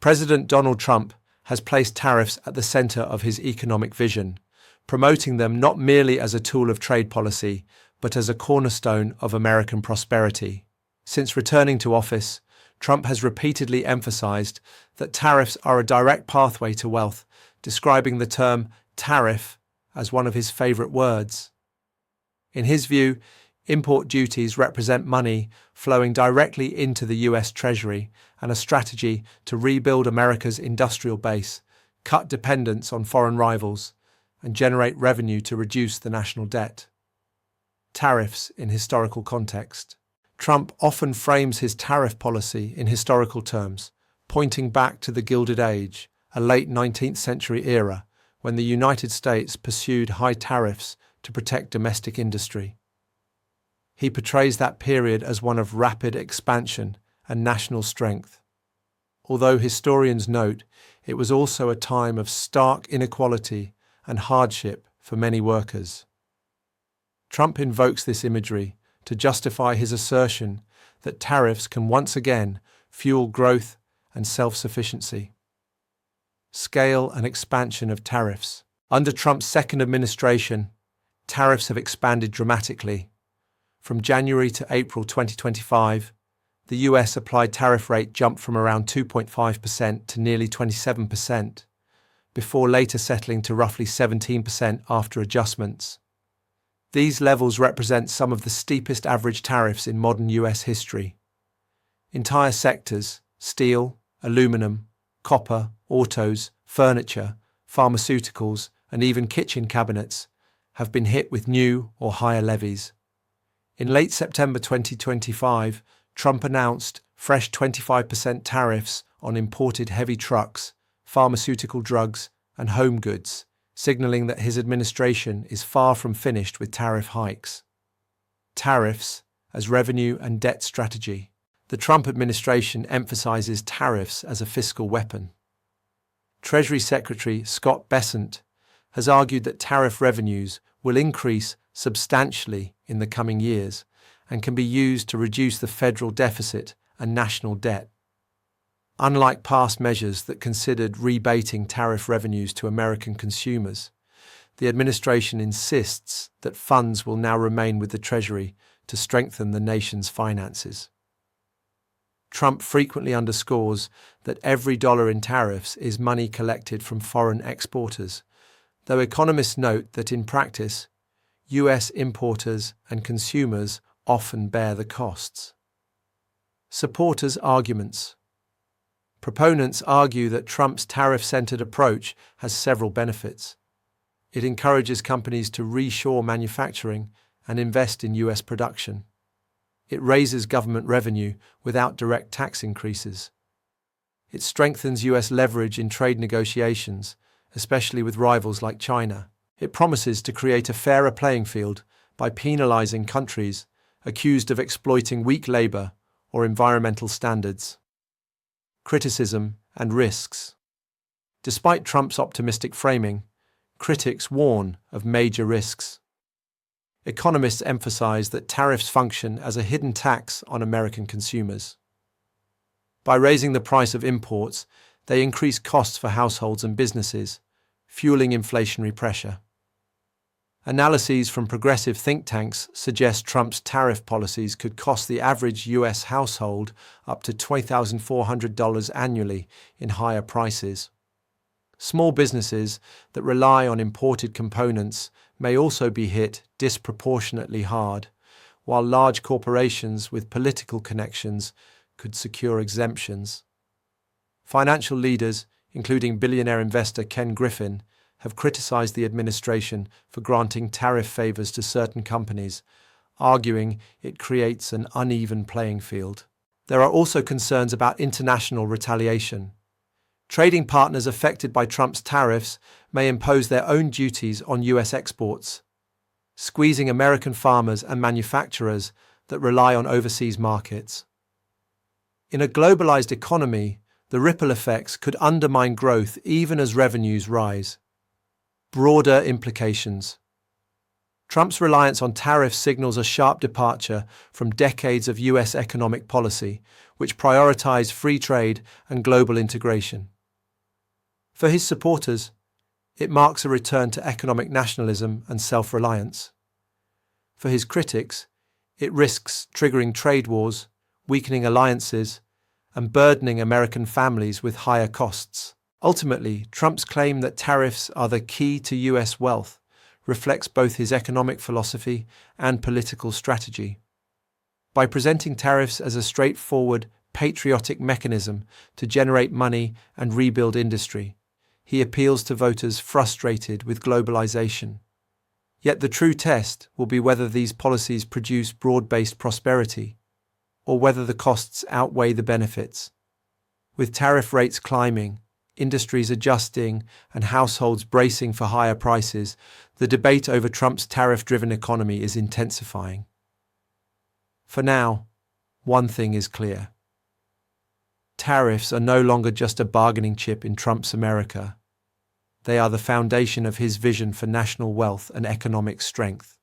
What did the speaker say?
President Donald Trump has placed tariffs at the center of his economic vision, promoting them not merely as a tool of trade policy, but as a cornerstone of American prosperity. Since returning to office, Trump has repeatedly emphasized that tariffs are a direct pathway to wealth, describing the term tariff as one of his favorite words. In his view, import duties represent money flowing directly into the US Treasury and a strategy to rebuild America's industrial base, cut dependence on foreign rivals, and generate revenue to reduce the national debt. Tariffs in historical context. Trump often frames his tariff policy in historical terms, pointing back to the Gilded Age, a late 19th century era when the United States pursued high tariffs to protect domestic industry. He portrays that period as one of rapid expansion and national strength. Although historians note it was also a time of stark inequality and hardship for many workers. Trump invokes this imagery to justify his assertion that tariffs can once again fuel growth and self-sufficiency. Scale and expansion of tariffs. Under Trump's second administration, tariffs have expanded dramatically. From January to April 2025, the US applied tariff rate jumped from around 2.5% to nearly 27%, before later settling to roughly 17% after adjustments. These levels represent some of the steepest average tariffs in modern US history. Entire sectors, steel, aluminum, copper, autos, furniture, pharmaceuticals, and even kitchen cabinets, have been hit with new or higher levies. In late September 2025, Trump announced fresh 25% tariffs on imported heavy trucks, pharmaceutical drugs, and home goods, signaling that his administration is far from finished with tariff hikes. Tariffs as revenue and debt strategy. The Trump administration emphasizes tariffs as a fiscal weapon. Treasury Secretary Scott Bessent has argued that tariff revenues will increase substantially in the coming years and can be used to reduce the federal deficit and national debt. Unlike past measures that considered rebating tariff revenues to American consumers, the administration insists that funds will now remain with the Treasury to strengthen the nation's finances. Trump frequently underscores that every dollar in tariffs is money collected from foreign exporters, though economists note that in practice, US importers and consumers often bear the costs. Supporters' arguments. Proponents argue that Trump's tariff-centered approach has several benefits. It encourages companies to reshore manufacturing and invest in US production. It raises government revenue without direct tax increases. It strengthens US leverage in trade negotiations, especially with rivals like China. It promises to create a fairer playing field by penalizing countries accused of exploiting weak labor or environmental standards. Criticism and risks. Despite Trump's optimistic framing, critics warn of major risks. Economists emphasize that tariffs function as a hidden tax on American consumers. By raising the price of imports, they increase costs for households and businesses, fueling inflationary pressure. Analyses from progressive think tanks suggest Trump's tariff policies could cost the average US household up to $2,400 annually in higher prices. Small businesses that rely on imported components may also be hit disproportionately hard, while large corporations with political connections could secure exemptions. Financial leaders, including billionaire investor Ken Griffin, have criticized the administration for granting tariff favors to certain companies, arguing it creates an uneven playing field. There are also concerns about international retaliation. Trading partners affected by Trump's tariffs may impose their own duties on US exports, squeezing American farmers and manufacturers that rely on overseas markets. In a globalized economy, the ripple effects could undermine growth even as revenues rise. Broader implications. Trump's reliance on tariffs signals a sharp departure from decades of US economic policy, which prioritized free trade and global integration. For his supporters, it marks a return to economic nationalism and self-reliance. For his critics, it risks triggering trade wars, weakening alliances, and burdening American families with higher costs. Ultimately, Trump's claim that tariffs are the key to US wealth reflects both his economic philosophy and political strategy. By presenting tariffs as a straightforward, patriotic mechanism to generate money and rebuild industry, he appeals to voters frustrated with globalization. Yet the true test will be whether these policies produce broad-based prosperity, or whether the costs outweigh the benefits. With tariff rates climbing, industries adjusting, and households bracing for higher prices, the debate over Trump's tariff-driven economy is intensifying. For now, one thing is clear. Tariffs are no longer just a bargaining chip in Trump's America. They are the foundation of his vision for national wealth and economic strength.